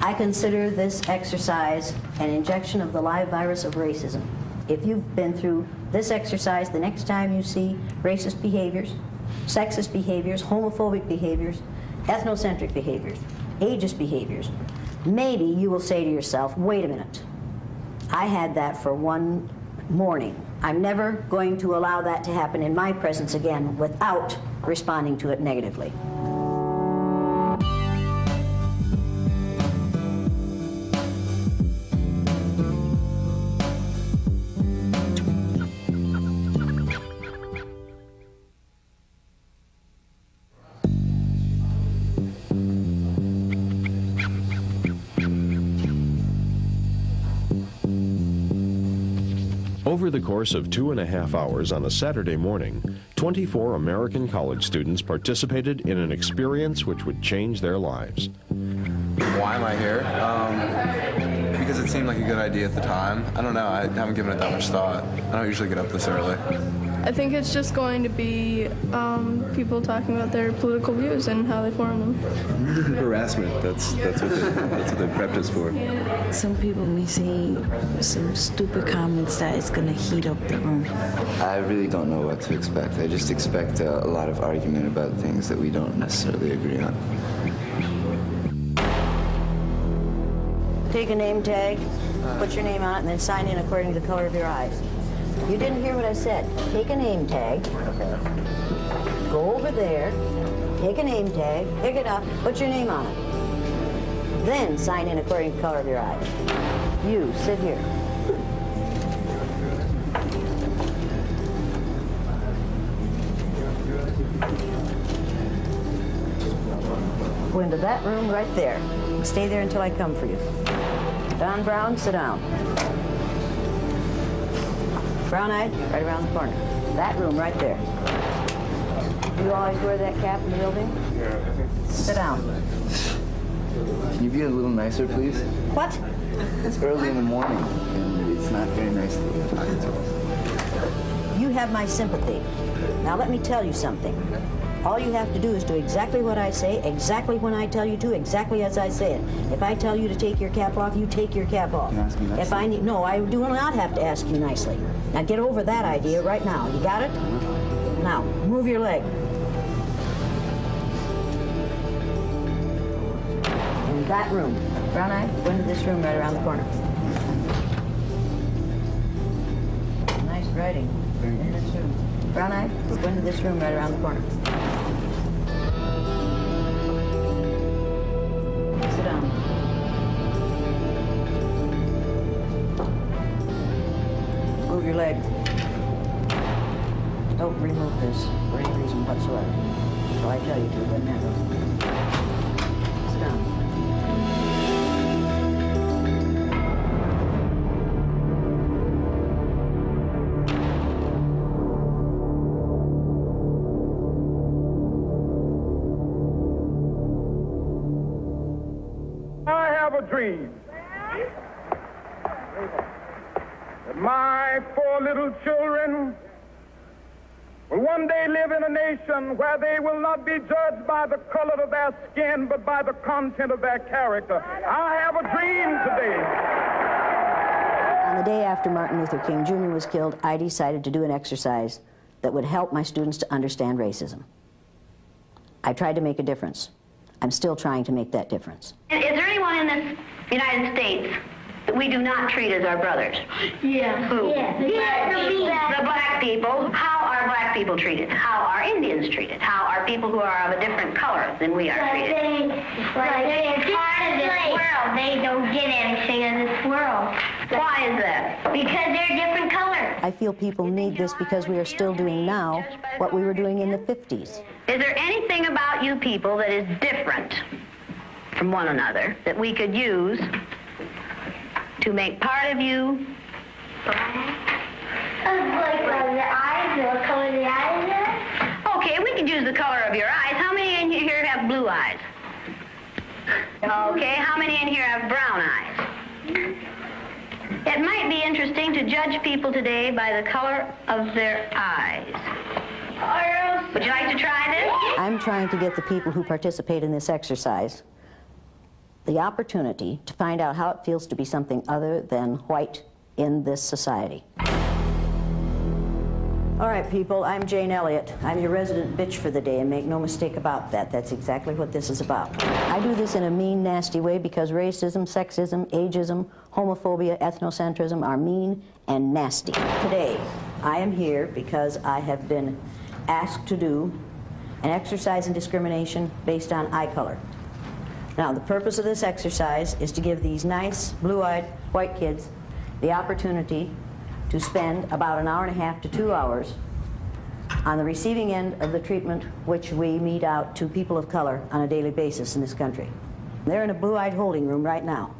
I consider this exercise an injection of the live virus of racism. If you've been through this exercise, the next time you see racist behaviors, sexist behaviors, homophobic behaviors, ethnocentric behaviors, ageist behaviors, maybe you will say to yourself, wait a minute, I had that for one morning. I'm never going to allow that to happen in my presence again without responding to it negatively. Over the course of 2.5 hours on a Saturday morning, 24 American college students participated in an experience which would change their lives. Why am I here? Because it seemed like a good idea at the time. I don't know, I haven't given it that much thought. I don't usually get up this early. I think it's just going to be people talking about their political views and how they form them. Harassment, that's what they prepped us for. Some people may say some stupid comments that is going to heat up the room. I really don't know what to expect. I just expect a lot of argument about things that we don't necessarily agree on. Take a name tag, put your name on it, and then sign in according to the color of your eyes. You didn't hear what I said. Take a name tag, go over there, take a name tag, pick it up, put your name on it. Then sign in according to the color of your eyes. You, sit here. Go into that room right there. Stay there until I come for you. Don Brown, sit down. Brown-eyed, right around the corner. That room right there. You always wear that cap in the building? Yeah. Sit down. Can you be a little nicer, please? What? It's early in the morning, and it's not very nice that you're talking to us. You have my sympathy. Now let me tell you something. All you have to do is do exactly what I say, exactly when I tell you to, exactly as I say it. If I tell you to take your cap off, you take your cap off. Can you ask me nicely? If I need, no, I do not have to ask you nicely. Now get over that idea right now. You got it? Now, move your leg. In that room. Brown eye, go into this room right around the corner. Nice writing. In this room. Brown eye, go into this room right around the corner. Sit down. Move your leg. Don't remove this for any reason whatsoever. So I tell you to, it doesn't matter. Sit down. Dream that my 4 little children will one day live in a nation where they will not be judged by the color of their skin, but by the content of their character. I have a dream today. On the day after Martin Luther King Jr. was killed, I decided to do an exercise that would help my students to understand racism. I tried to make a difference. I'm still trying to make that difference. Is there anyone in this United States that we do not treat as our brothers? Yeah. Who? Yeah. The black people. How are black people treated? How are Indians treated? How are people who are of a different color than we are treated? They're part of this world. They don't get anything in this world. Why is that? Because they're different colors. I feel people need this because we are still doing now what we were doing in the 50s. Is there anything about you people that is different from one another that we could use to make part of you? Like the eyes, the color of the eyes. Okay, we could use the color of your eyes. How many in here have blue eyes? Okay, how many in here have brown eyes? It might be interesting to judge people today by the color of their eyes. Would you like to try this? I'm trying to get the people who participate in this exercise, the opportunity to find out how it feels to be something other than white in this society. All right, people, I'm Jane Elliott. I'm your resident bitch for the day, and make no mistake about that. That's exactly what this is about. I do this in a mean, nasty way because racism, sexism, ageism, homophobia, ethnocentrism are mean and nasty. Today, I am here because I have been asked to do an exercise in discrimination based on eye color. Now, the purpose of this exercise is to give these nice, blue-eyed white kids the opportunity to spend about an hour and a half to 2 hours on the receiving end of the treatment which we mete out to people of color on a daily basis in this country. They're in a blue-eyed holding room right now.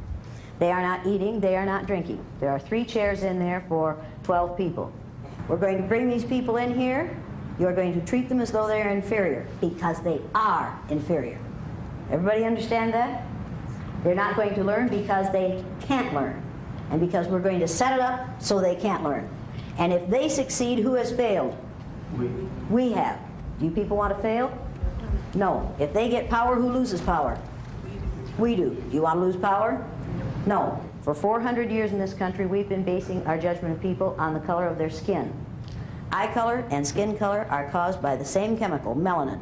They are not eating, they are not drinking. There are 3 chairs in there for 12 people. We're going to bring these people in here. You're going to treat them as though they're inferior, because they are inferior. Everybody understand that? They're not going to learn because they can't learn, and because we're going to set it up so they can't learn. And if they succeed, who has failed? We have. Do you people want to fail? No. If they get power, who loses power? We do. Do you want to lose power? No. For 400 years in this country, we've been basing our judgment of people on the color of their skin. Eye color and skin color are caused by the same chemical, melanin.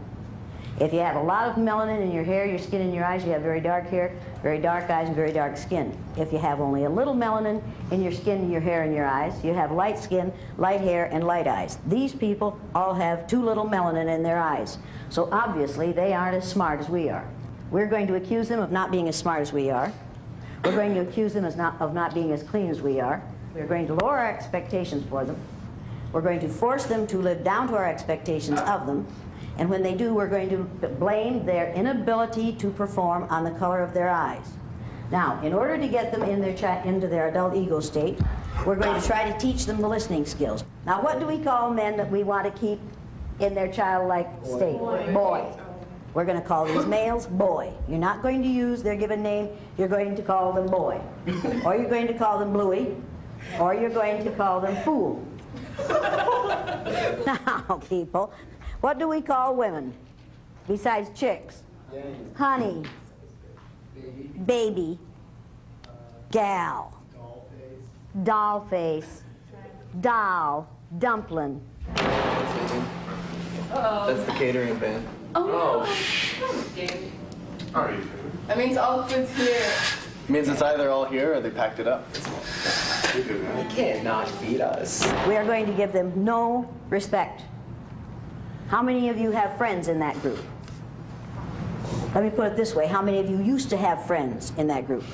If you have a lot of melanin in your hair, your skin, and your eyes, you have very dark hair, very dark eyes, and very dark skin. If you have only a little melanin in your skin, your hair, and your eyes, you have light skin, light hair, and light eyes. These people all have too little melanin in their eyes. So obviously, they aren't as smart as we are. We're going to accuse them of not being as smart as we are. We're going to accuse them of not being as clean as we are. We're going to lower our expectations for them. We're going to force them to live down to our expectations of them. And when they do, we're going to blame their inability to perform on the color of their eyes. Now, in order to get them in into their adult ego state, we're going to try to teach them the listening skills. Now, what do we call men that we want to keep in their childlike state? Boy. We're going to call these males boy. You're not going to use their given name. You're going to call them boy. Or you're going to call them bluey. Or you're going to call them fool. Now, people, what do we call women besides chicks? Honey, baby, gal, doll face, doll, dumpling. That's the catering band. Oh. That means all the food's here. It means it's either all here or they packed it up. They can't not feed us. We are going to give them no respect. How many of you have friends in that group? Let me put it this way. How many of you used to have friends in that group?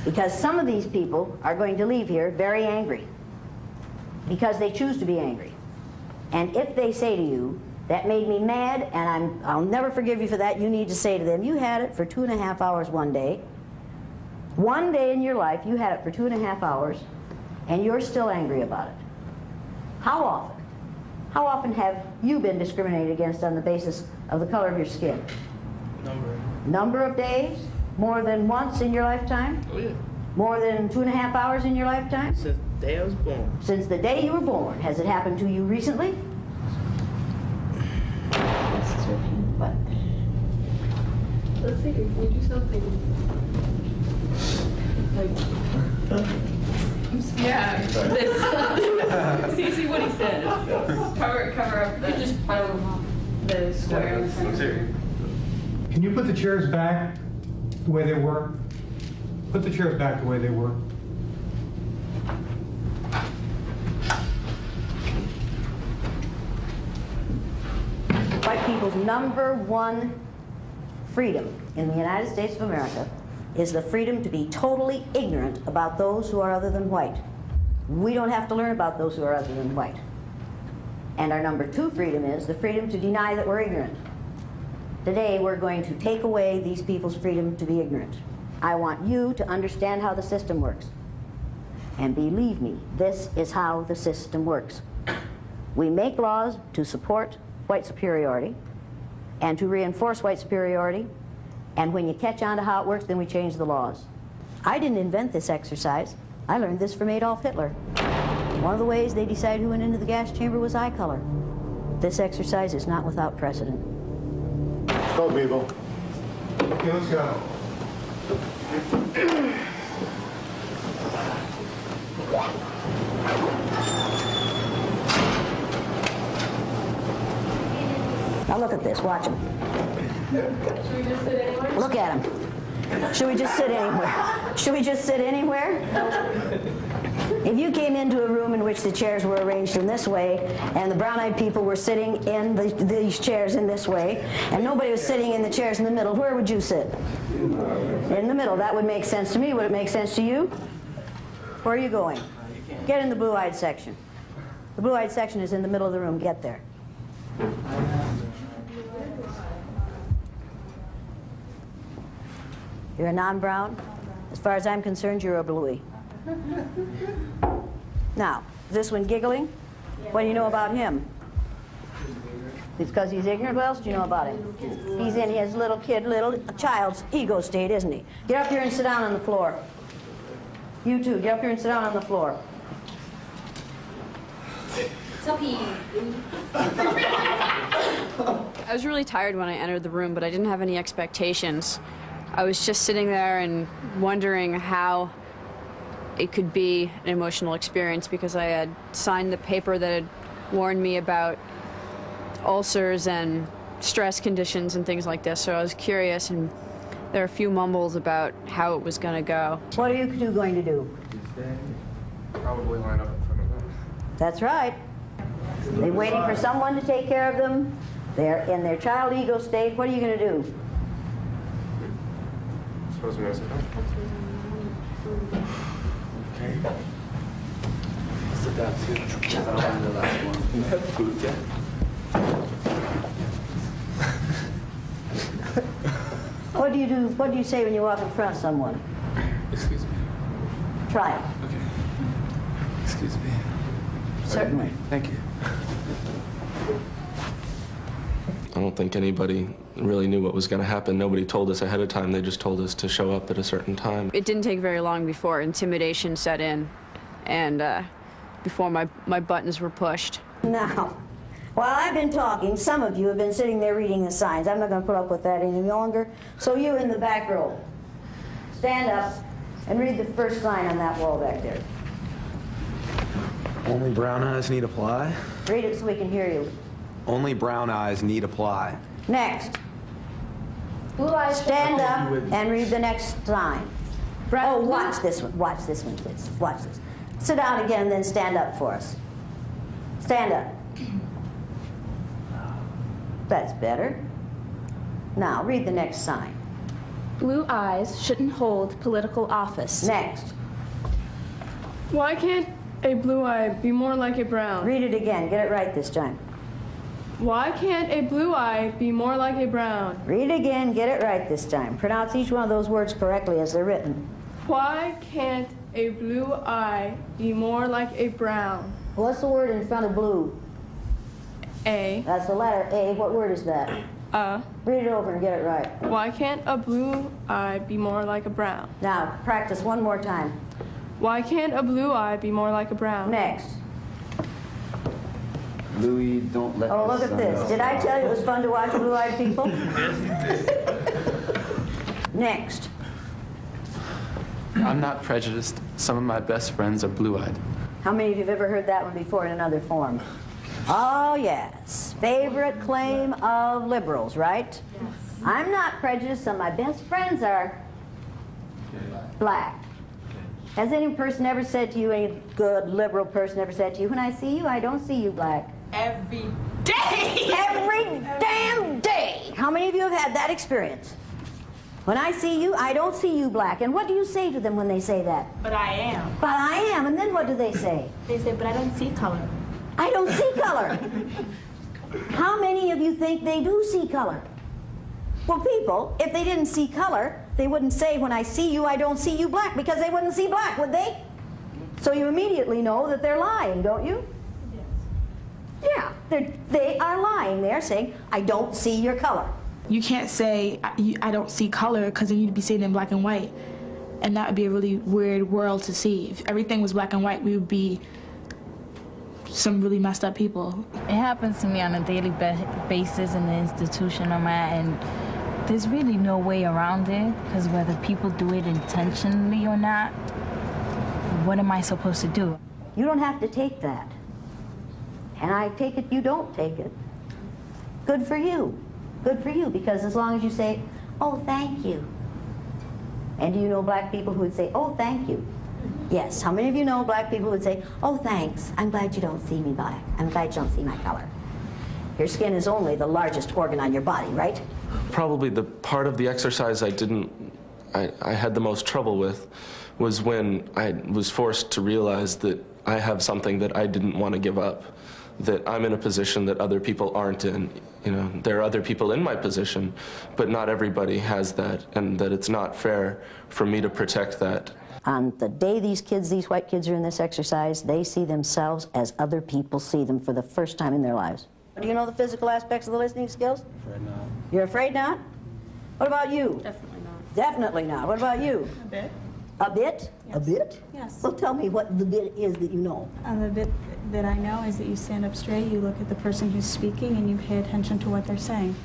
Because some of these people are going to leave here very angry because they choose to be angry. And if they say to you, that made me mad, and I'll never forgive you for that, you need to say to them, you had it for 2.5 hours one day. One day in your life, you had it for 2.5 hours, and you're still angry about it. How often? How often have you been discriminated against on the basis of the color of your skin? Number of days? More than once in your lifetime? Oh, yeah. More than 2.5 hours in your lifetime? Since the day I was born. Since the day you were born. Has it happened to you recently? What? Let's see, can we do something? Like, yeah, this. See what he says. Cover up the, just pile the square in the center. Can you put the chairs back the way they were? Put the chairs back the way they were. White people's #1 freedom in the United States of America is the freedom to be totally ignorant about those who are other than white. We don't have to learn about those who are other than white. And our #2 freedom is the freedom to deny that we're ignorant. Today, we're going to take away these people's freedom to be ignorant. I want you to understand how the system works. And believe me, this is how the system works. We make laws to support white superiority and to reinforce white superiority. And when you catch on to how it works, then we change the laws. I didn't invent this exercise. I learned this from Adolf Hitler. One of the ways they decided who went into the gas chamber was eye color. This exercise is not without precedent. Let's go, people. Okay, let's go. Now look at this, watch him. Should we just sit anywhere? Look at him. Should we just sit anywhere? Should we just sit anywhere? If you came into a room in which the chairs were arranged in this way, and the brown-eyed people were sitting in these chairs in this way, and nobody was sitting in the chairs in the middle, where would you sit? In the middle. That would make sense to me. Would it make sense to you? Where are you going? Get in the blue-eyed section. The blue-eyed section is in the middle of the room. Get there. You're a non-brown? As far as I'm concerned, you're a bluey. Now, is this one giggling? What do you know about him? It's because he's ignorant? What else do you know about him? He's in his little child's ego state, isn't he? Get up here and sit down on the floor. You too, get up here and sit down on the floor. I was really tired when I entered the room, but I didn't have any expectations. I was just sitting there and wondering how it could be an emotional experience because I had signed the paper that had warned me about ulcers and stress conditions and things like this, so I was curious, and there were a few mumbles about how it was going to go. What are you two going to do? Probably line up in front of them. That's right. They're waiting for someone to take care of them. They're in their child ego state. What are you going to do? Suppose we're going to sit down. Okay. Sit down too. I'm the last one. You have food yet? What do you do? What do you say when you walk in front of someone? Excuse me. Try it. Okay. Excuse me. Certainly. Thank you. I don't think anybody really knew what was going to happen. Nobody told us ahead of time. They just told us to show up at a certain time. It didn't take very long before intimidation set in and before my buttons were pushed. Now, while I've been talking, some of you have been sitting there reading the signs. I'm not going to put up with that any longer. So you in the back row, stand up and read the first sign on that wall back there. Only brown eyes need apply? Read it so we can hear you. Only brown eyes need apply. Next. Stand up and read the next sign. Oh, watch this one. Watch this one, kids. Watch this. Sit down again and then stand up for us. Stand up. That's better. Now, read the next sign. Blue eyes shouldn't hold political office. Next. Why can't a blue eye be more like a brown? Read it again. Get it right this time. Why can't a blue eye be more like a brown? Read it again. Get it right this time. Pronounce each one of those words correctly as they're written. Why can't a blue eye be more like a brown? What's the word in front of blue? A. That's the letter A. What word is that? Read it over and get it right. Why can't a blue eye be more like a brown? Now, practice one more time. Why can't a blue eye be more like a brown? Next. Louis, don't let Oh, look at this. Did I tell you it was fun to watch blue-eyed people? Next. I'm not prejudiced. Some of my best friends are blue-eyed. How many of you have ever heard that one before in another form? Oh, yes. Favorite claim of liberals, right? I'm not prejudiced. Some of my best friends are black. Has any person ever said to you, any good liberal person ever said to you, when I see you, I don't see you black? Every day! Every damn day! How many of you have had that experience? When I see you, I don't see you black. And what do you say to them when they say that? But I am. But I am. And then what do they say? They say, but I don't see color. I don't see color. How many of you think they do see color? Well, people, if they didn't see color, they wouldn't say, when I see you, I don't see you black, because they wouldn't see black, would they? So you immediately know that they're lying, don't you? Yes. Yeah, they are lying. They're saying, I don't see your color. You can't say, I don't see color, because then you'd be saying in black and white. And that would be a really weird world to see. If everything was black and white, we would be some really messed up people. It happens to me on a daily basis in the institution I'm at, and There's really no way around it, because whether people do it intentionally or not, what am I supposed to do? You don't have to take that. And I take it you don't take it. Good for you. Good for you, because as long as you say, oh, thank you. And do you know black people who would say, oh, thank you? Yes. How many of you know black people who would say, oh, thanks. I'm glad you don't see me black. I'm glad you don't see my color. Your skin is only the largest organ on your body, right? Probably the part of the exercise I had the most trouble with was when I was forced to realize that I have something that I didn't want to give up, that I'm in a position that other people aren't in. You know, there are other people in my position, but not everybody has that, and that it's not fair for me to protect that. On the day these white kids are in this exercise, they see themselves as other people see them for the first time in their lives. Do you know the physical aspects of the listening skills? Afraid not. You're afraid not? What about you? Definitely not. Definitely not. What about you? A bit. A bit? Yes. A bit? Yes. Well, tell me what the bit is that you know. The bit that I know is that you stand up straight, you look at the person who's speaking, and you pay attention to what they're saying.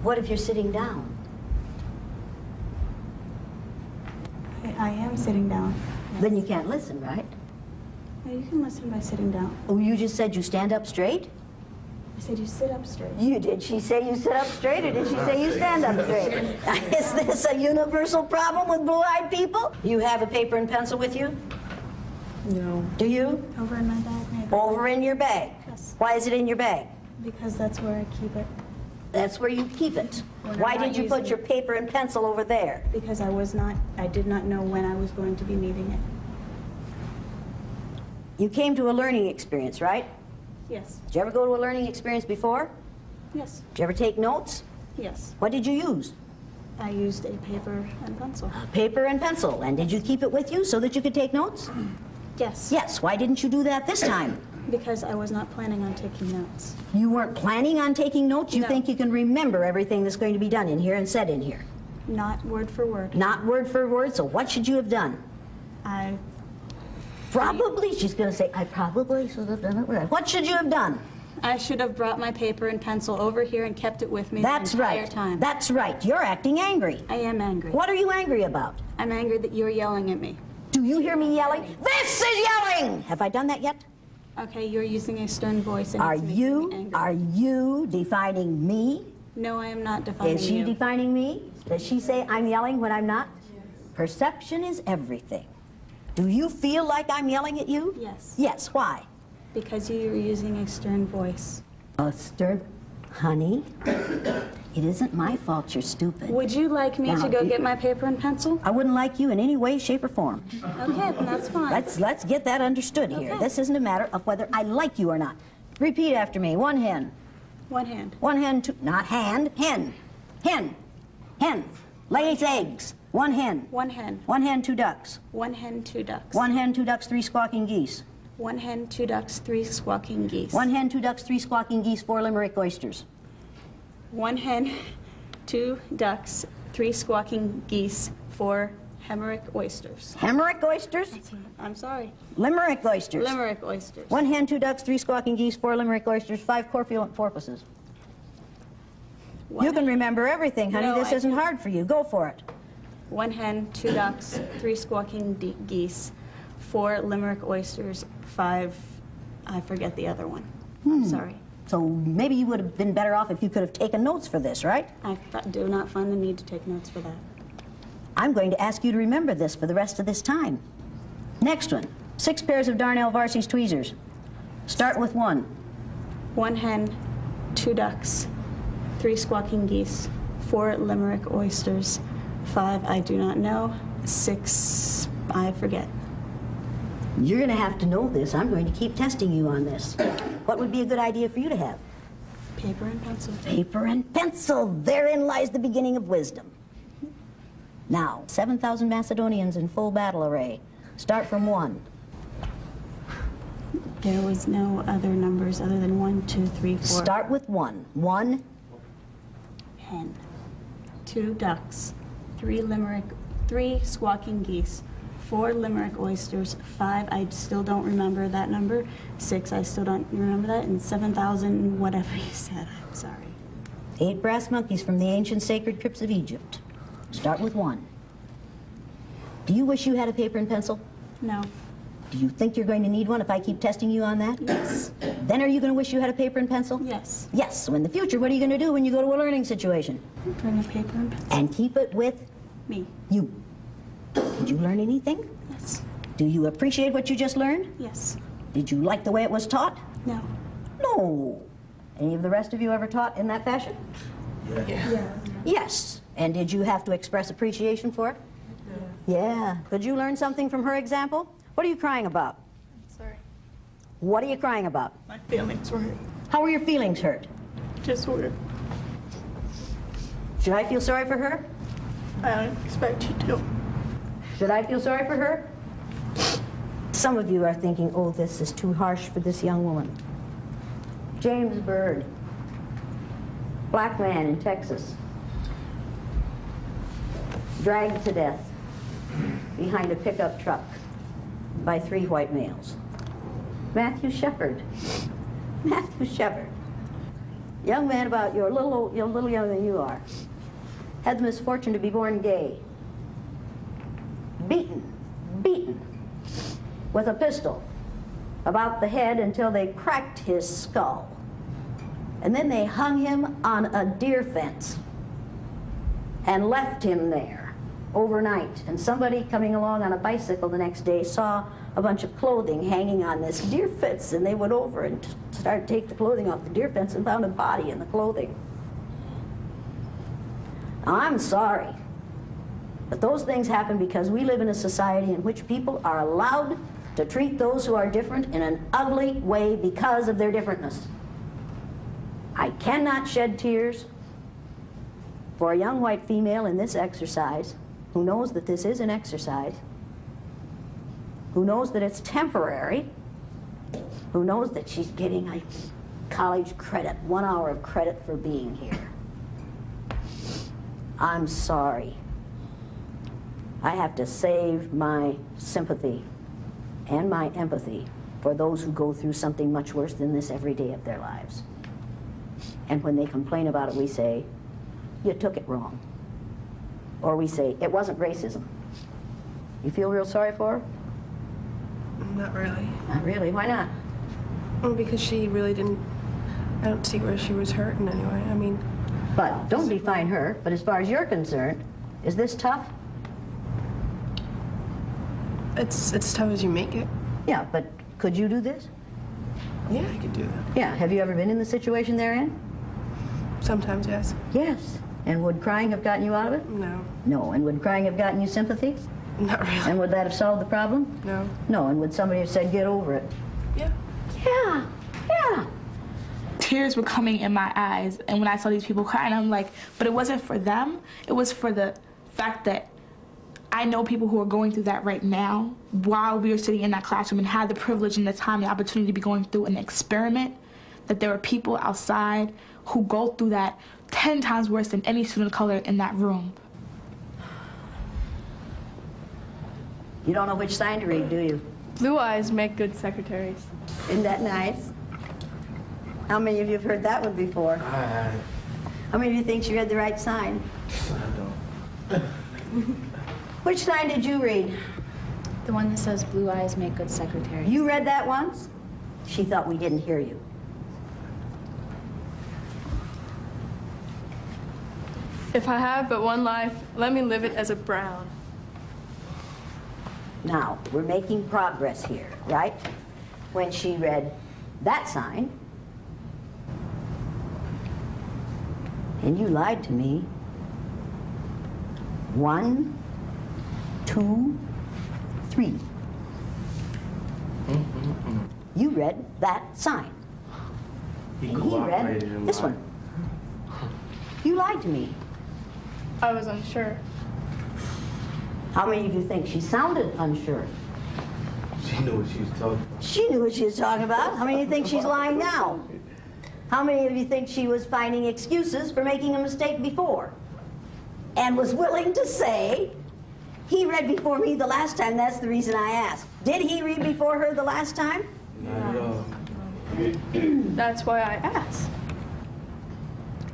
What if you're sitting down? I am sitting down. Then you can't listen, right? No, you can listen by sitting down. Oh, you just said you stand up straight? I said you sit up straight. Did she say you sit up straight, or did she say you stand up straight? Is this a universal problem with blue-eyed people? You have a paper and pencil with you? No. Do you? Over in my bag, maybe. Over in your bag? Yes. Why is it in your bag? Because that's where I keep it. That's where you keep it. When Why I'm did not you put using your it. paper and pencil over there? Because I did not know when I was going to be needing it. You came to a learning experience, right? Yes. Did you ever go to a learning experience before? Yes. Did you ever take notes? Yes. What did you use? I used a paper and pencil. Paper and pencil. And did you keep it with you so that you could take notes? Yes. Yes. Why didn't you do that this time? Because I was not planning on taking notes. You weren't planning on taking notes? You No. think you can remember everything that's going to be done in here and said in here? Not word for word. Not word for word, so what should you have done? I Probably, she's going to say, I probably should have done it right. What should you have done? should have brought my paper and pencil over here and kept it with me That's the entire right. time. That's right. You're acting angry. I am angry. What are you angry about? I'm angry that you're yelling at me. Do you hear me yelling? This is yelling! Have I done that yet? Okay, you're using a stern voice and Are it's making me angry. you defining me? No, I am not defining Is she you. defining me? Does she say I'm yelling when I'm not? Perception is everything. Do you feel like I'm yelling at you? Yes. Yes, why? Because you're using a stern voice. A stern... Honey, it isn't my fault you're stupid. Would you like me Now, to go get my paper and pencil? I wouldn't like you in any way, shape, or form. Okay, then that's fine. Let's get that understood here. Okay. This isn't a matter of whether I like you or not. Repeat after me. One hen. One hand. One hen, two... Not hand. Hen. Hen. Hen. Lays eggs. One hen. One hen. One hen, two ducks. One hen, two ducks. One hen, two ducks, three squawking geese. One hen, two ducks, three squawking geese. One hen, two ducks, three squawking geese, four limerick oysters. One hen, two ducks, three squawking geese, four Hemerick oysters. Hemerick oysters? I'm sorry. Limerick oysters. Limerick oysters. One hen, two ducks, three squawking geese, four limerick oysters, five corpulent porpoises. You can remember everything, honey. No, This isn't hard for you. Go for it. One hen, two ducks, three squawking geese, four Limerick oysters, five, I forget the other one. I'm sorry. So maybe you would have been better off if you could have taken notes for this, right? I do not find the need to take notes for that. I'm going to ask you to remember this for the rest of this time. Next one. 6 pairs of Darnell Varsies tweezers. Start with one. One hen, two ducks, three squawking geese, four Limerick oysters, five, I do not know, six, I forget. You're going to have to know this. I'm going to keep testing you on this. What would be a good idea for you to have? Paper and pencil. Paper and pencil. Therein lies the beginning of wisdom. Now, 7,000 Macedonians in full battle array. Start from one. There was no other numbers other than 1, 2, 3, 4. Start with one. One. Hen. Two ducks. Three squawking geese. Four Limerick oysters. Five, I still don't remember that number. Six, I still don't remember that. And 7,000, whatever you said. I'm sorry. 8 brass monkeys from the ancient sacred crypts of Egypt. Start with 1. Do you wish you had a paper and pencil? No. Do you think you're going to need one if I keep testing you on that? Yes. Then are you going to wish you had a paper and pencil? Yes. Yes. So in the future, what are you going to do when you go to a learning situation? Bring a paper and pencil. And keep it with? Me. You. Did you learn anything? Yes. Do you appreciate what you just learned? Yes. Did you like the way it was taught? No. No. Any of the rest of you ever taught in that fashion? Yeah. Yes. And did you have to express appreciation for it? Yeah. Could you learn something from her example? What are you crying about? Sorry. What are you crying about? My feelings were hurt. How were your feelings hurt? Just weird. Should I feel sorry for her? I don't expect you to. Should I feel sorry for her? Some of you are thinking, oh, this is too harsh for this young woman. James Byrd, black man in Texas, dragged to death behind a pickup truck by 3 white males. Matthew Shepard, young man about you're a little younger than you are, had the misfortune to be born gay, beaten with a pistol about the head until they cracked his skull. And then they hung him on a deer fence and left him there overnight. And somebody coming along on a bicycle the next day saw a bunch of clothing hanging on this deer fence, and they went over and started to take the clothing off the deer fence and found a body in the clothing. Now, I'm sorry, but those things happen because we live in a society in which people are allowed to treat those who are different in an ugly way because of their differentness. I cannot shed tears for a young white female in this exercise who knows that this is an exercise, who knows that it's temporary, who knows that she's getting a college credit, 1 hour of credit for being here. I'm sorry. I have to save my sympathy and my empathy for those who go through something much worse than this every day of their lives. And when they complain about it, we say, you took it wrong. Or we say, it wasn't racism. You feel real sorry for her? Not really. Not really? Why not? Well, because she really didn't, I don't see where she was hurt in any way. I mean... But don't define her. But as far as you're concerned, is this tough? It's tough as you make it. Yeah, but could you do this? Yeah, I could do that. Yeah. Have you ever been in the situation they're in? Sometimes, yes. Yes. And would crying have gotten you out of it? No. No. And would crying have gotten you sympathy? Not really. And would that have solved the problem? No. No. And would somebody have said, get over it? Yeah. Yeah. Yeah. Tears were coming in my eyes, and when I saw these people crying, I'm like, but it wasn't for them. It was for the fact that I know people who are going through that right now while we were sitting in that classroom and had the privilege and the time, the opportunity to be going through an experiment, that there are people outside who go through that 10 times worse than any student of color in that room. You don't know which sign to read, do you? Blue eyes make good secretaries. Isn't that nice? How many of you have heard that one before? How many of you think she read the right sign? I don't. Which sign did you read? The one that says blue eyes make good secretaries. You read that once? She thought we didn't hear you. If I have but one life, let me live it as a brown. Now, we're making progress here, right? When she read that sign, and you lied to me. 1, 2, 3. You read that sign. And he read this one. You lied to me. I was unsure. How many of you think she sounded unsure? She knew what she was talking about. She knew what she was talking about. How many of you think she's lying now? How many of you think she was finding excuses for making a mistake before? And was willing to say, he read before me the last time, that's the reason I asked. Did he read before her the last time? Not at all. That's why I asked.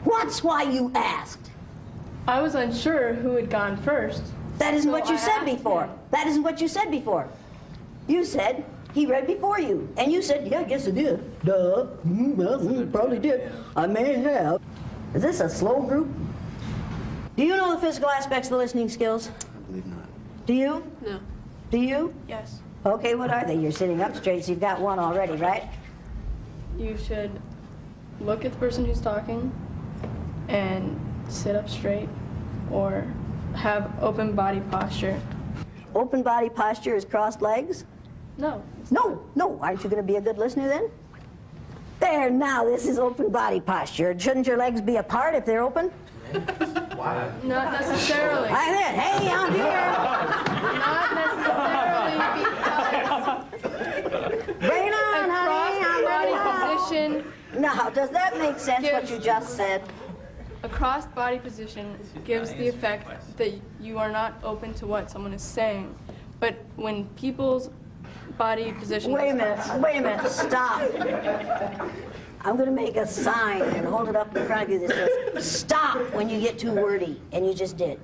What's why you asked? I was unsure who had gone first. That isn't what you said asked before. him. That isn't what you said before. You said he read before you. And you said, yeah, I guess I did. Duh. Well, probably did. I may have. Is this a slow group? Do you know the physical aspects of the listening skills? I believe not. Do you? No. Do you? Yes. Okay, what are they? You're sitting up straight, so you've got one already, right? You should look at the person who's talking and sit up straight or have open body posture. Open body posture is crossed legs? No. No, no. Aren't you going to be a good listener then? There, now, this is open body posture. Shouldn't your legs be apart if they're open? Why? Not necessarily. I did. Hey, I'm here. Not necessarily because Bring it on, honey. a cross-body position. Now, does that make sense what you just said? A crossed body position gives the effect that you are not open to what someone is saying. But when people's body position... Wait a minute, stop. I'm going to make a sign and hold it up in front of you that says, stop when you get too wordy, and you just did.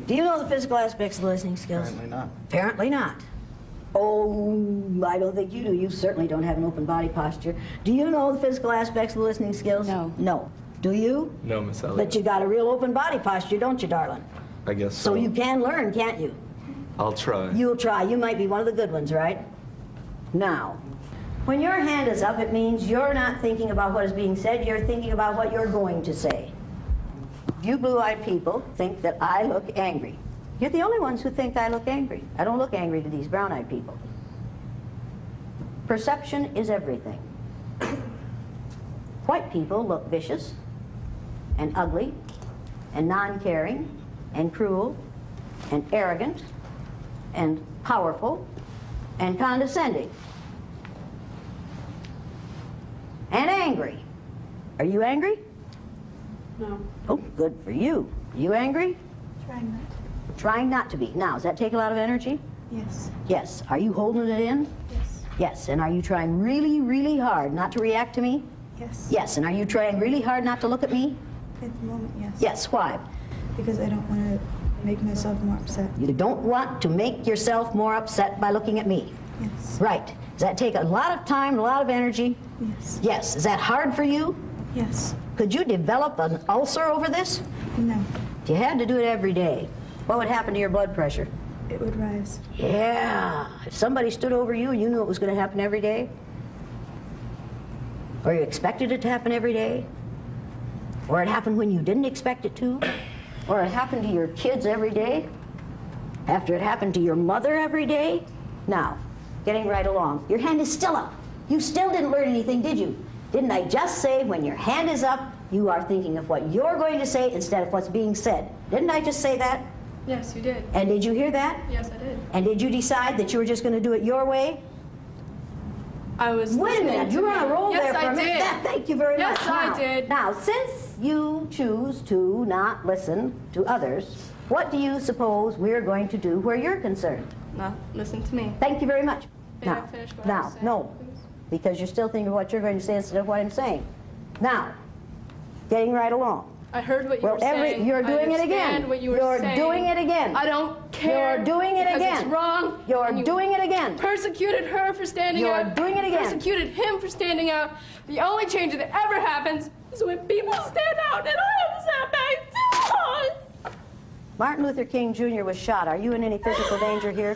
Do you know the physical aspects of the listening skills? Apparently not. Apparently not. Oh, I don't think you do. You certainly don't have an open body posture. Do you know the physical aspects of the listening skills? No. No. Do you? No, Miss Elliott. But you got a real open body posture, don't you, darling? I guess so. So you can learn, can't you? I'll try. You'll try. You might be one of the good ones, right? Now, when your hand is up, it means you're not thinking about what is being said. You're thinking about what you're going to say. You blue-eyed people think that I look angry. You're the only ones who think I look angry. I don't look angry to these brown-eyed people. Perception is everything. White people look vicious and ugly and non-caring and cruel and arrogant and powerful and condescending and angry. Are you angry? No. Oh, good for you. You angry? Trying not to. Trying not to be. Now, does that take a lot of energy? Yes. Yes. Are you holding it in? Yes. Yes. And are you trying really, really hard not to react to me? Yes. Yes. And are you trying really hard not to look at me? At the moment, yes. Yes. Why? Because I don't want to make myself more upset. You don't want to make yourself more upset by looking at me. Yes. Right. Does that take a lot of time, a lot of energy? Yes. Yes. Is that hard for you? Yes. Could you develop an ulcer over this? No. If you had to do it every day, what would happen to your blood pressure? It would rise. Yeah. If somebody stood over you and you knew it was going to happen every day, or you expected it to happen every day, or it happened when you didn't expect it to, or it happened to your kids every day, after it happened to your mother every day. Now, getting right along, your hand is still up. You still didn't learn anything, did you? Didn't I just say when your hand is up, you are thinking of what you're going to say instead of what's being said? Didn't I just say that? Yes, you did. And did you hear that? Yes, I did. And did you decide that you were just going to do it your way? I was. Wait a minute, you were on a roll yes, there for I a minute. did. Thank you very much. Yes, I did. Now, since you choose to not listen to others, what do you suppose we're going to do where you're concerned? Not listen to me. Thank you very much. May I finish what I was saying, no, please? because you're still thinking of what you're going to say instead of what I'm saying. Now, getting right along. I heard what you were saying. You're doing it I again. understand what you were You're saying. doing it again. I don't care. You're doing it because again. It's wrong. You're doing it again. Persecuted her for standing out. You're doing it again. Persecuted him for standing out. The only change that ever happens is when people stand out, and I have sat back too long. Martin Luther King Jr. was shot. Are you in any physical danger here?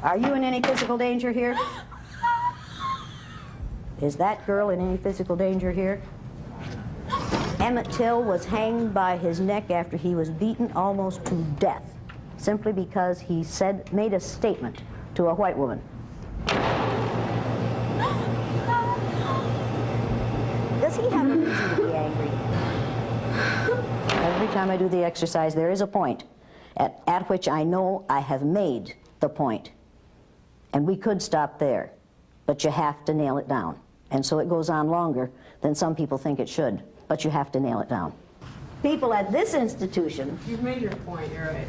Are you in any physical danger here? Is that girl in any physical danger here? Emmett Till was hanged by his neck after he was beaten almost to death, simply because he made a statement to a white woman. Does he have a reason to be angry? Every time I do the exercise, there is a point at which I know I have made the point. And we could stop there, but you have to nail it down. And so it goes on longer than some people think it should, but you have to nail it down. People at this institution... You've made your point, you're right.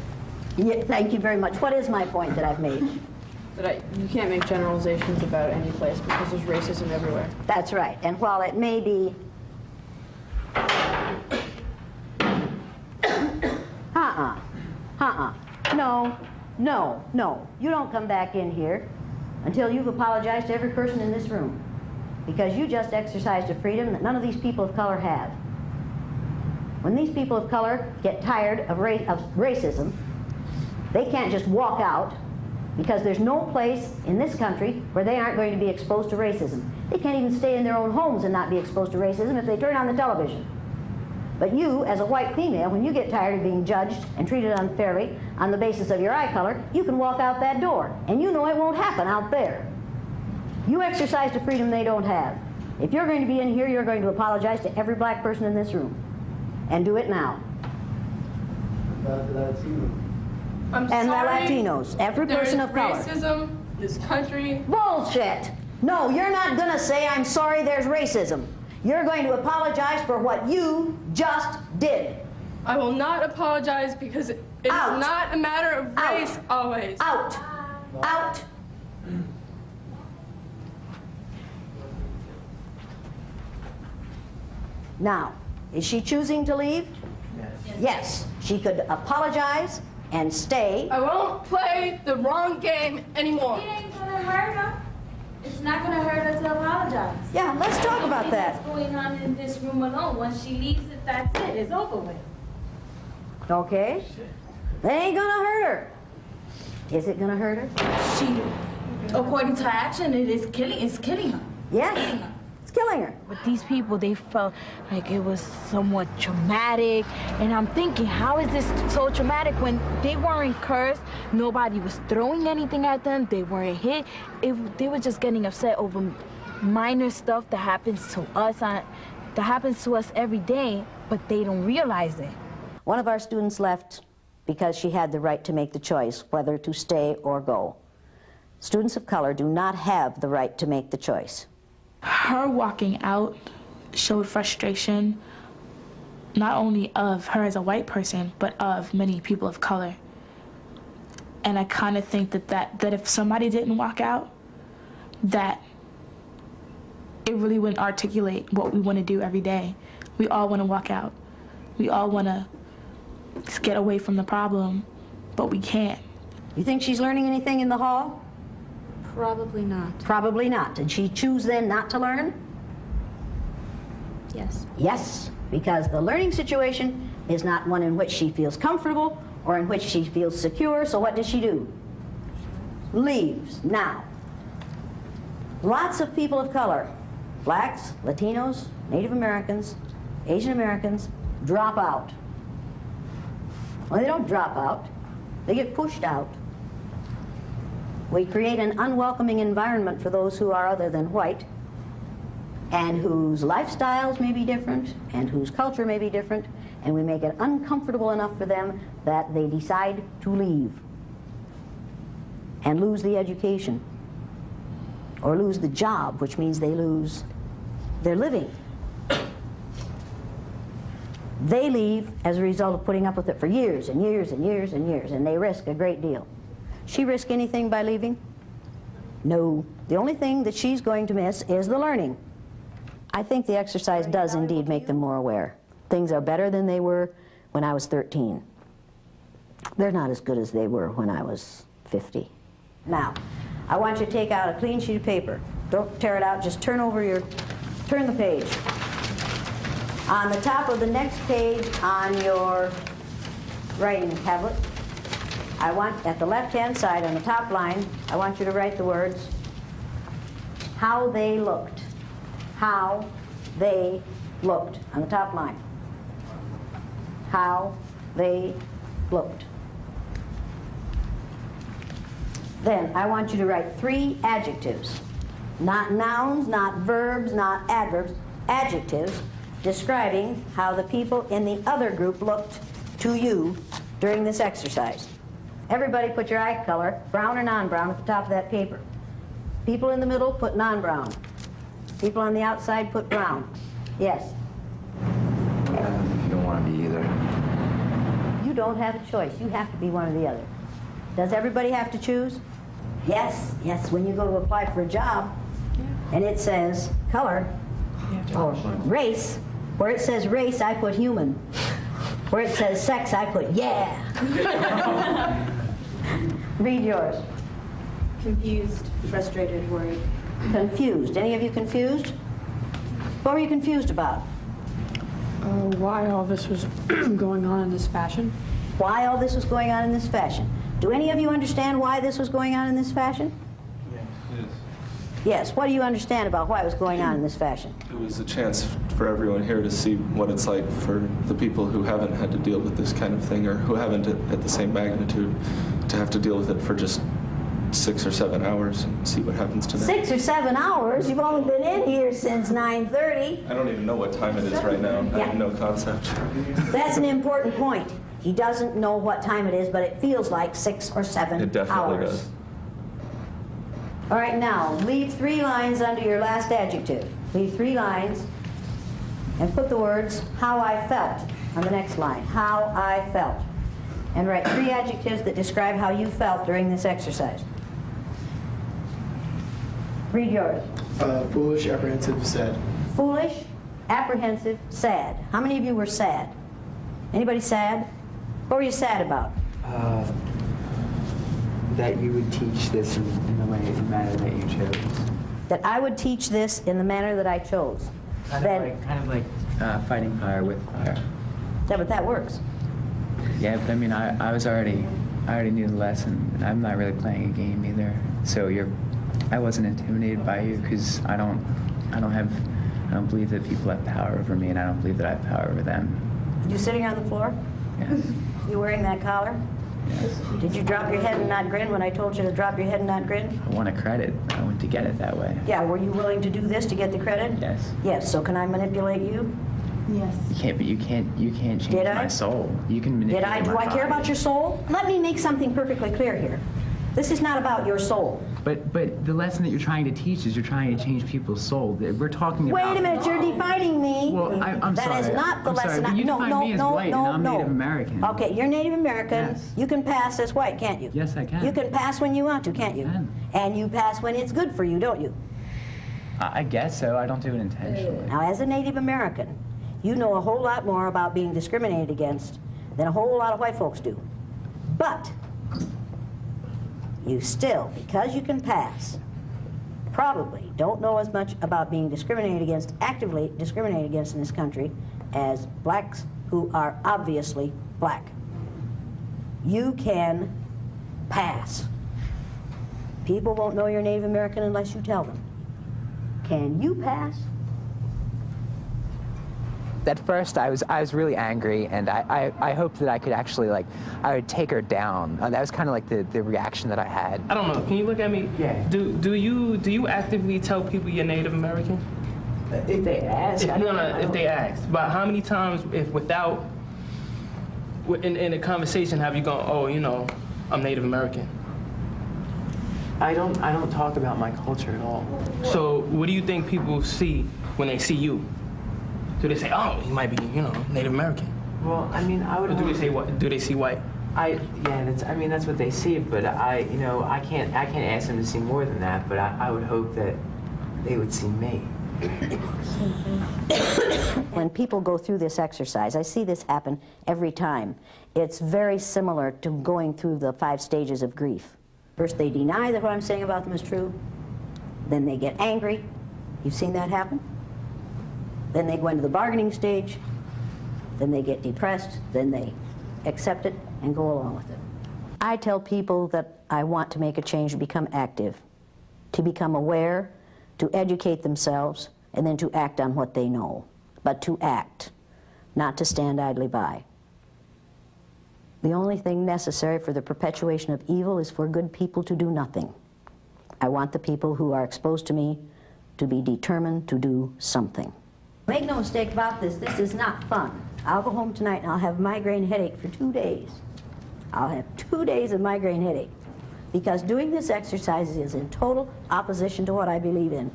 Yeah, thank you very much. What is my point that I've made? But you can't make generalizations about any place because there's racism everywhere. That's right. And while it may be... No. You don't come back in here until you've apologized to every person in this room. Because you just exercised a freedom that none of these people of color have. When these people of color get tired of racism, they can't just walk out, because there's no place in this country where they aren't going to be exposed to racism. They can't even stay in their own homes and not be exposed to racism if they turn on the television. But you, as a white female, when you get tired of being judged and treated unfairly on the basis of your eye color, you can walk out that door, and you know it won't happen out there. You exercised a freedom they don't have. If you're going to be in here, you're going to apologize to every black person in this room. And do it now. I'm and sorry, the Latinos, every person of color. Racism, this country. Bullshit! No, you're not going to say, I'm sorry there's racism. You're going to apologize for what you just did. I will not apologize because it is not a matter of race always. Out. Out. Now, is she choosing to leave? Yes. She could apologize and stay. I won't play the wrong game anymore. It ain't gonna hurt her. It's not gonna hurt her to apologize. Yeah, let's talk about that. What's going on in this room alone? Once she leaves it, that's it. It's over with. Okay. That ain't gonna hurt her. Is it gonna hurt her? She, according to her action, it's killing her. Yes. It's killing her. But these people, they felt like it was somewhat traumatic. And I'm thinking, how is this so traumatic when they weren't cursed? Nobody was throwing anything at them. They weren't hit. They were just getting upset over minor stuff that happens to us every day, but they don't realize it. One of our students left because she had the right to make the choice whether to stay or go. Students of color do not have the right to make the choice. Her walking out showed frustration, not only of her as a white person, but of many people of color. And I kind of think that if somebody didn't walk out, that it really wouldn't articulate what we want to do every day. We all want to walk out. We all want to get away from the problem, but we can't. You think she's learning anything in the hall? Probably not. Probably not. Did she choose then not to learn? Yes. Yes, because the learning situation is not one in which she feels comfortable or in which she feels secure, so what does she do? Leaves. Now, lots of people of color, blacks, Latinos, Native Americans, Asian Americans, drop out. Well, they don't drop out. They get pushed out. We create an unwelcoming environment for those who are other than white and whose lifestyles may be different and whose culture may be different, and we make it uncomfortable enough for them that they decide to leave and lose the education or lose the job, which means they lose their living. They leave as a result of putting up with it for years and years and years and years, and they risk a great deal. She risk anything by leaving? No. The only thing that she's going to miss is the learning. I think the exercise does indeed make them more aware. Things are better than they were when I was 13. They're not as good as they were when I was 50. Now, I want you to take out a clean sheet of paper. Don't tear it out, just turn the page. On the top of the next page on your writing tablet, I want, at the left-hand side on the top line, I want you to write the words, how they looked. How they looked, on the top line. How they looked. Then I want you to write 3 adjectives. Not nouns, not verbs, not adverbs, adjectives describing how the people in the other group looked to you during this exercise. Everybody put your eye color, brown or non-brown, at the top of that paper. People in the middle put non-brown. People on the outside put brown. Yes? You don't want to be either. You don't have a choice. You have to be one or the other. Does everybody have to choose? Yes, yes, when you go to apply for a job, and it says color or race, where it says race, I put human. Where it says sex, I put yeah. Read yours. Confused, frustrated, worried. Confused. Any of you confused? What were you confused about? Why all this was going on in this fashion? Why all this was going on in this fashion? Do any of you understand why this was going on in this fashion? Yes. Yes. What do you understand about why it was going on in this fashion? It was a chance for everyone here to see what it's like for the people who haven't had to deal with this kind of thing, or who haven't at the same magnitude, to have to deal with it for just 6 or 7 hours and see what happens to them. 6 or 7 hours? You've only been in here since 9:30. I don't even know what time it is right now. I have no concept. That's an important point. He doesn't know what time it is, but it feels like 6 or 7 hours. It definitely does. All right, now, leave 3 lines under your last adjective. Leave 3 lines and put the words, how I felt, on the next line. How I felt. And write 3 adjectives that describe how you felt during this exercise. Read yours. Foolish, apprehensive, sad. Foolish, apprehensive, sad. How many of you were sad? Anybody sad? What were you sad about? That you would teach this in the manner that you chose. That I would teach this in the manner that I chose. Kind of like fighting fire with fire. Yeah, but that works. Yeah, but I mean, I already knew the lesson, and I'm not really playing a game either. So I wasn't intimidated by you because I don't believe that people have power over me, and I don't believe that I have power over them. You sitting on the floor? Yes. You wearing that collar? Yes. Did you drop your head and not grin when I told you to drop your head and not grin? I want a credit. I want to get it that way. Yeah, were you willing to do this to get the credit? Yes. Yes, so can I manipulate you? Yes. You can't, but you can't change my soul. You can manipulate my Do I care body. about your soul? Let me make something perfectly clear here. This is not about your soul. But the lesson that you're trying to teach is you're trying to change people's soul. We're talking about... Wait a minute, you're defining me. Well, I'm sorry. That is not the lesson. Sorry, but you define me as white, and I'm Native American. Okay, you're Native American. Yes. You can pass as white, can't you? Yes, I can. You can pass when you want to, can't you? I can. And you pass when it's good for you, don't you? I guess so. I don't do it intentionally. Now, as a Native American, you know a whole lot more about being discriminated against than a whole lot of white folks do. But you still, because you can pass, probably don't know as much about being discriminated against, actively discriminated against in this country, as blacks who are obviously black. You can pass. People won't know you're Native American unless you tell them. Can you pass? At first, I was really angry, and I hoped that I could actually, I would take her down. That was kind of like the reaction that I had. I don't know. Can you look at me? Yeah. Do you actively tell people you're Native American? If they ask. If they ask. But how many times, in a conversation, have you gone, oh, I'm Native American? I don't talk about my culture at all. So what do you think people see when they see you? Do they say, oh, he might be, Native American? Well, I mean, I would. Or do they say what? Do they see white? That's what they see. But I can't ask them to see more than that. But I would hope that they would see me. When people go through this exercise, I see this happen every time. It's very similar to going through the 5 stages of grief. First, they deny that what I'm saying about them is true. Then they get angry. You've seen that happen? Then they go into the bargaining stage. Then they get depressed. Then they accept it and go along with it. I tell people that I want to make a change to become active, to become aware, to educate themselves, and then to act on what they know. But to act, not to stand idly by. The only thing necessary for the perpetuation of evil is for good people to do nothing. I want the people who are exposed to me to be determined to do something. Make no mistake about this, this is not fun. I'll go home tonight and I'll have migraine headache for 2 days. I'll have 2 days of migraine headache because doing this exercise is in total opposition to what I believe in.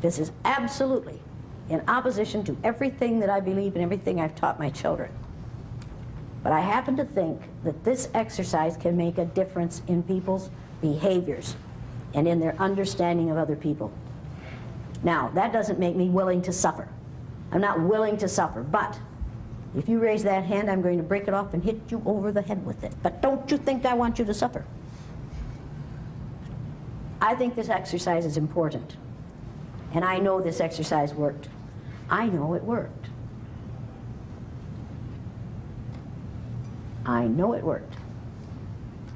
This is absolutely in opposition to everything that I believe and everything I've taught my children. But I happen to think that this exercise can make a difference in people's behaviors, and in their understanding of other people. Now, that doesn't make me willing to suffer. I'm not willing to suffer, but if you raise that hand, I'm going to break it off and hit you over the head with it. But don't you think I want you to suffer? I think this exercise is important. And I know this exercise worked. I know it worked. I know it worked.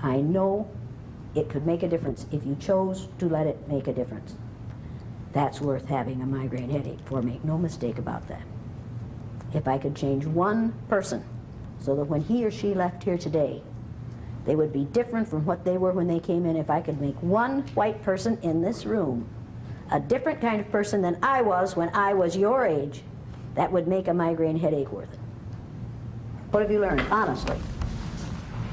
I know it could make a difference if you chose to let it make a difference. That's worth having a migraine headache for, make no mistake about that. If I could change one person so that when he or she left here today, they would be different from what they were when they came in. If I could make one white person in this room a different kind of person than I was when I was your age, that would make a migraine headache worth it. What have you learned, honestly?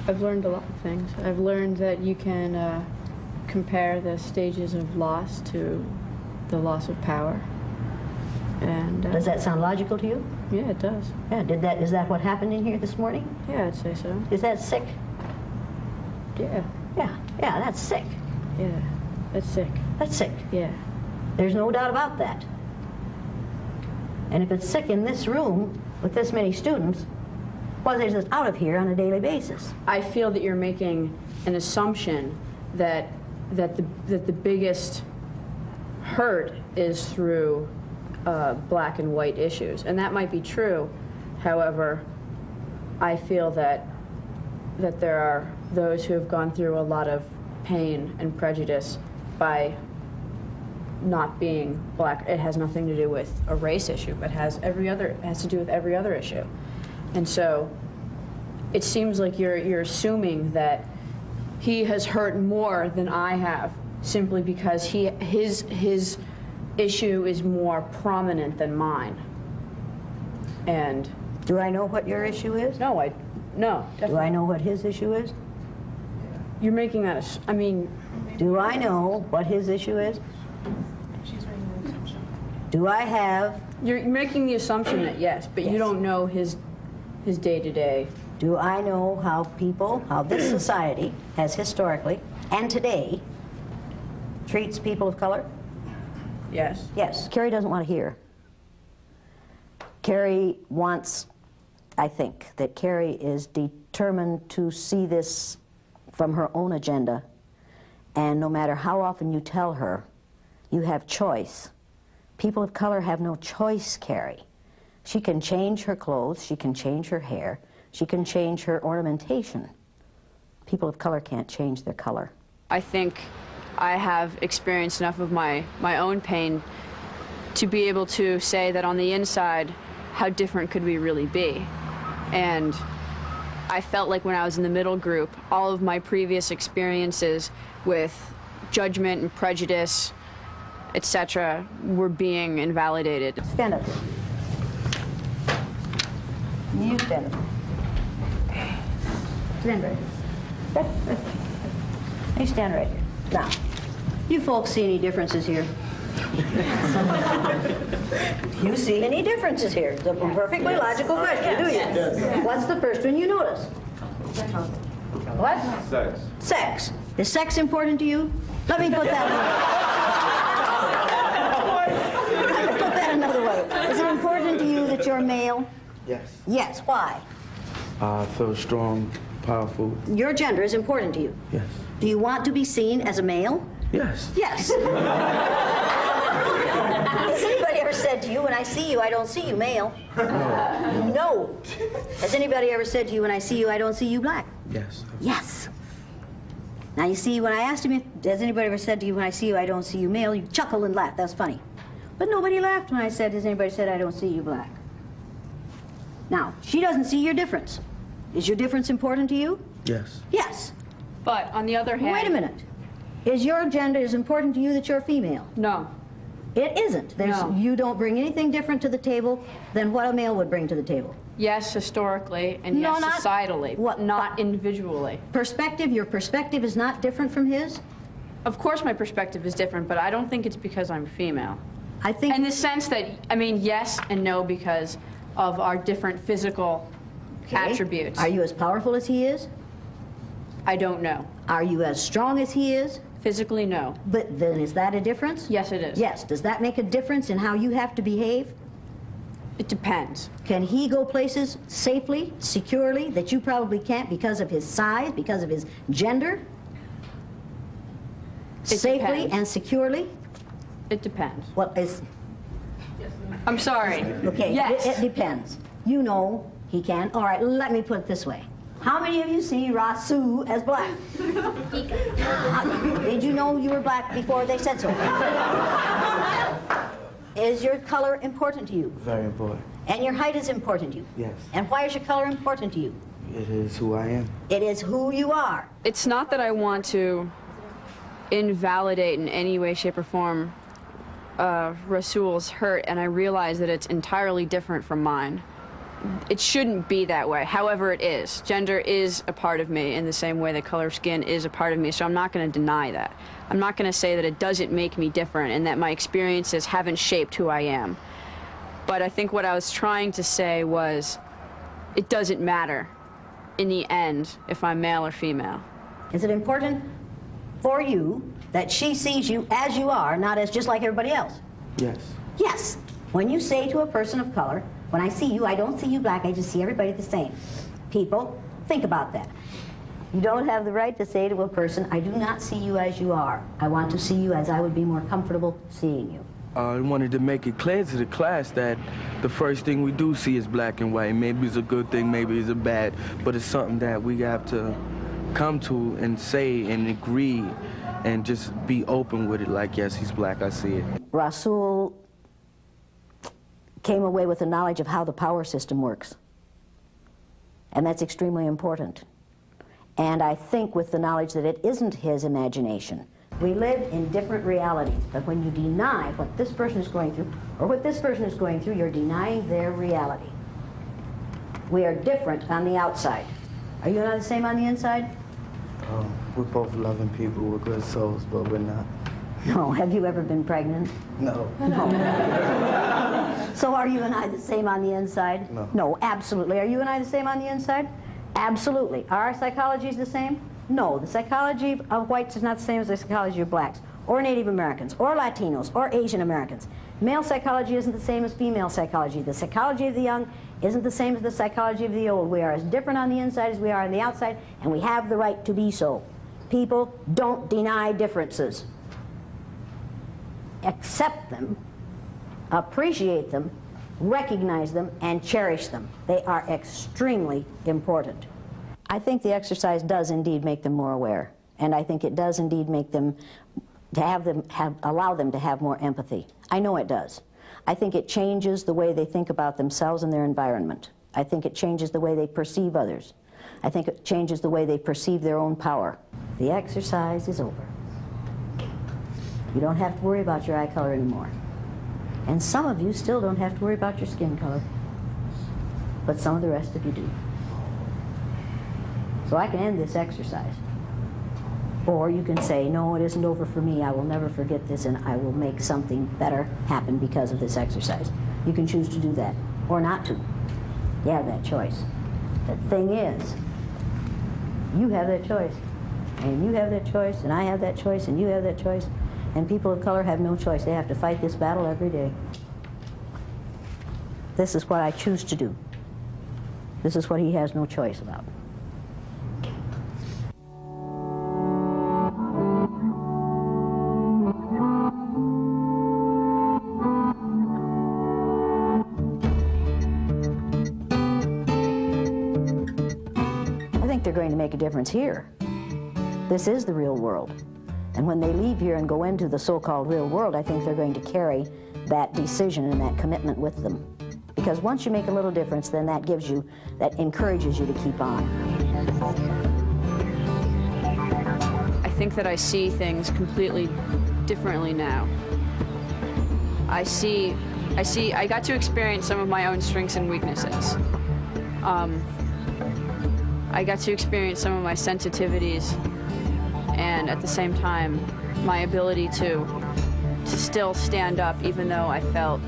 I've learned a lot of things. I've learned that you can compare the stages of loss to the loss of power. And does that sound logical to you? Yeah, it does. Yeah, is that what happened in here this morning? Yeah, I'd say so. Is that sick? Yeah. Yeah, that's sick. Yeah, that's sick. That's sick. Yeah. There's no doubt about that. And if it's sick in this room with this many students, well, there's this out of here on a daily basis. I feel that you're making an assumption that the biggest hurt is through black and white issues, and that might be true. However, I feel that there are those who have gone through a lot of pain and prejudice by not being black. It has nothing to do with a race issue, but has to do with every other issue. And so it seems like you're assuming that he has hurt more than I have simply because his issue is more prominent than mine. And do I know what your issue is? No, definitely. Do I know what his issue is? You're making that I mean, do I know what his issue is? Do I have? You're making the assumption that yes, but you don't know his day-to-day. Do I know how this society has historically and today treats people of color? Yes. Yes. Carrie doesn't want to hear. Carrie wants, I think, that Carrie is determined to see this from her own agenda, and no matter how often you tell her, you have choice. People of color have no choice, Carrie. She can change her clothes, she can change her hair, she can change her ornamentation. People of color can't change their color. I think I have experienced enough of my own pain to be able to say that on the inside, how different could we really be? And I felt like when I was in the middle group, all of my previous experiences with judgment and prejudice, etc., were being invalidated. Stand up here. You stand up. Stand right here. You stand right here. Now, you folks see any differences here? You see any differences here? It's a perfectly logical question, do you? Yes. What's the first one you notice? What? Sex. Sex. Is sex important to you? Let me put that another way. Is it important to you that you're male? Yes. Yes. Why? I feel strong, powerful. Your gender is important to you. Yes. Do you want to be seen as a male? Yes. Yes. Has anybody ever said to you, when I see you, I don't see you male? No. Has anybody ever said to you, when I see you, I don't see you black? Yes. Yes. Now you see, when I asked him, has anybody ever said to you, when I see you, I don't see you male, you chuckle and laugh. That's funny. But nobody laughed when I said, has anybody said, I don't see you black? Now, she doesn't see your difference. Is your difference important to you? Yes. Yes. But on the other hand... Wait a minute. Is your gender as important to you that you're female? No. It isn't. No. You don't bring anything different to the table than what a male would bring to the table. Yes, historically, and yes, societally, not individually. Perspective, your perspective is not different from his? Of course my perspective is different, but I don't think it's because I'm female. I think... In the sense that, I mean, yes and no, because of our different physical attributes. Are you as powerful as he is? I don't know. Are you as strong as he is? Physically, no. But then is that a difference? Yes, it is. Yes. Does that make a difference in how you have to behave? It depends. Can he go places safely, securely, that you probably can't because of his size, because of his gender? Safely depends. and securely? It depends. Well, is... I'm sorry. Okay, yes. It depends. You know he can. All right, let me put it this way. How many of you see Rasu as black? Did you know you were black before they said so? Is your color important to you? Very important. And your height is important to you? Yes. And why is your color important to you? It is who I am. It is who you are. It's not that I want to invalidate in any way, shape, or form Rasul's hurt, and I realize that it's entirely different from mine. It shouldn't be that way. However, it is. Gender is a part of me in the same way that color of skin is a part of me, so I'm not going to deny that. I'm not going to say that it doesn't make me different and that my experiences haven't shaped who I am. But I think what I was trying to say was it doesn't matter in the end if I'm male or female. Is it important for you that she sees you as you are, not as just like everybody else? Yes. Yes. When you say to a person of color, when I see you, I don't see you black, I just see everybody the same. People, think about that. You don't have the right to say to a person, I do not see you as you are. I want to see you as I would be more comfortable seeing you. I wanted to make it clear to the class that the first thing we do see is black and white. Maybe it's a good thing, maybe it's a bad, but it's something that we have to come to and say and agree and just be open with it, like, yes, he's black, I see it. Rasul came away with the knowledge of how the power system works. And that's extremely important. And I think with the knowledge that it isn't his imagination. We live in different realities, but when you deny what this person is going through, or what this person is going through, you're denying their reality. We are different on the outside. Are you not the same on the inside? We're both loving people, we're good souls, but we're not. No. Have you ever been pregnant? No. No. So are you and I the same on the inside? No. No, absolutely. Are you and I the same on the inside? Absolutely. Are our psychologies the same? No. The psychology of whites is not the same as the psychology of blacks, or Native Americans, or Latinos, or Asian Americans. Male psychology isn't the same as female psychology. The psychology of the young isn't the same as the psychology of the old. We are as different on the inside as we are on the outside, and we have the right to be so. People, don't deny differences. Accept them, appreciate them, recognize them, and cherish them. They are extremely important. I think the exercise does indeed make them more aware, and I think it does indeed make them, allow them to have more empathy. I know it does. I think it changes the way they think about themselves and their environment. I think it changes the way they perceive others. I think it changes the way they perceive their own power. The exercise is over. You don't have to worry about your eye color anymore. And some of you still don't have to worry about your skin color. But some of the rest of you do. So I can end this exercise. Or you can say, no, it isn't over for me. I will never forget this, and I will make something better happen because of this exercise. You can choose to do that, or not to. You have that choice. The thing is, you have that choice. And you have that choice, and I have that choice, and you have that choice. And people of color have no choice. They have to fight this battle every day. This is what I choose to do. This is what he has no choice about. I think they're going to make a difference here. This is the real world. And when they leave here and go into the so-called real world, I think they're going to carry that decision and that commitment with them. Because once you make a little difference, then that gives you, that encourages you to keep on. I think that I see things completely differently now. I got to experience some of my own strengths and weaknesses. I got to experience some of my sensitivities, and at the same time, my ability to still stand up even though I felt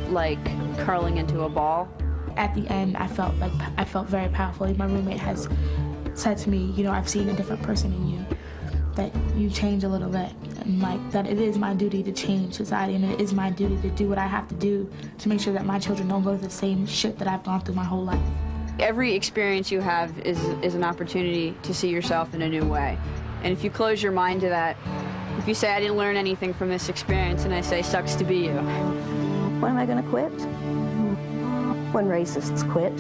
like curling into a ball. At the end, I felt very powerful. My roommate has said to me, you know, I've seen a different person in you, that you change a little bit, and like that it is my duty to change society, and it is my duty to do what I have to do to make sure that my children don't go through the same shit that I've gone through my whole life. Every experience you have is an opportunity to see yourself in a new way. And if you close your mind to that, if you say, I didn't learn anything from this experience, and I say, sucks to be you. When am I going to quit? When racists quit.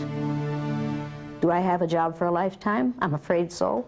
Do I have a job for a lifetime? I'm afraid so.